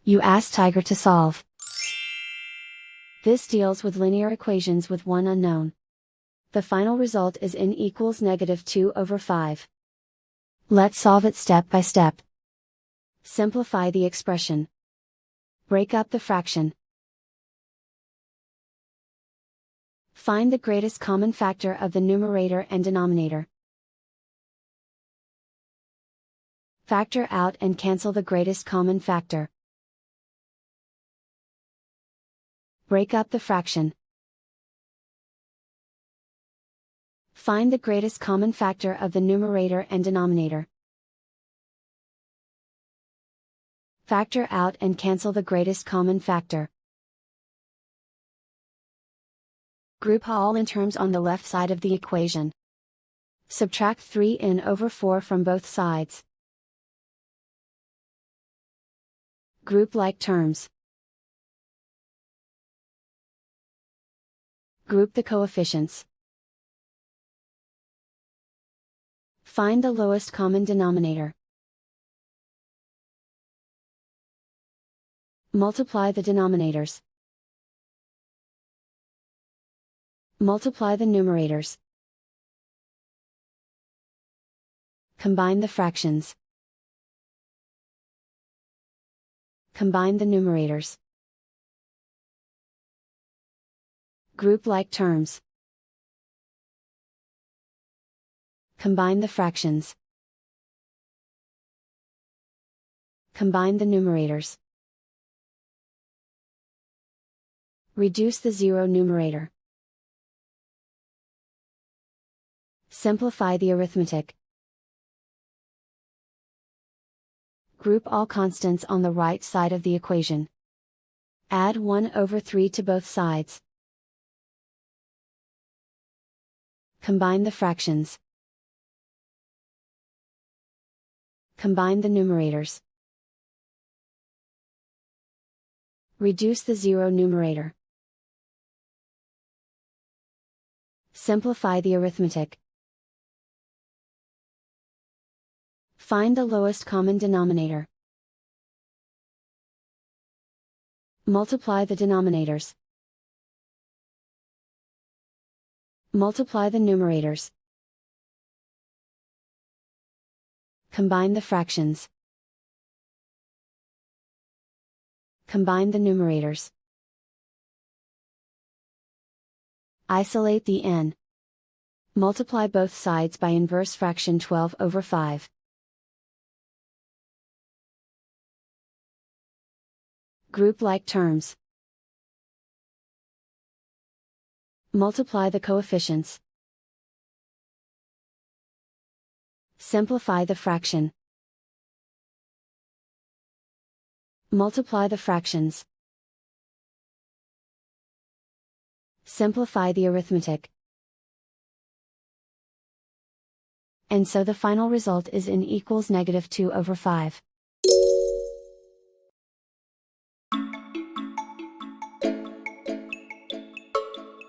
You ask Tiger to solve. This deals with linear equations with one unknown. The final result is n equals -2/5. Let's solve it step by step. Simplify the expression. Break up the fraction. Find the greatest common factor of the numerator and denominator. Factor out and cancel the greatest common factor. Break up the fraction. Find the greatest common factor of the numerator and denominator. Factor out and cancel the greatest common factor. Group all n terms on the left side of the equation. Subtract 3n/4 from both sides. Group like terms. Group the coefficients. Find the lowest common denominator. Multiply the denominators. Multiply the numerators. Combine the fractions. Combine the numerators. Group like terms. Combine the fractions. Combine the numerators. Reduce the zero numerator. Simplify the arithmetic. Group all constants on the right side of the equation. Add 1/3 to both sides. Combine the fractions. Combine the numerators. Reduce the zero numerator. Simplify the arithmetic. Find the lowest common denominator. Multiply the denominators. Multiply the numerators. Combine the fractions. Combine the numerators. Isolate the n. Multiply both sides by inverse fraction 12/5. Group like terms. Multiply the coefficients. Simplify the fraction. Multiply the fractions. Simplify the arithmetic. And so the final result is n equals -2/5.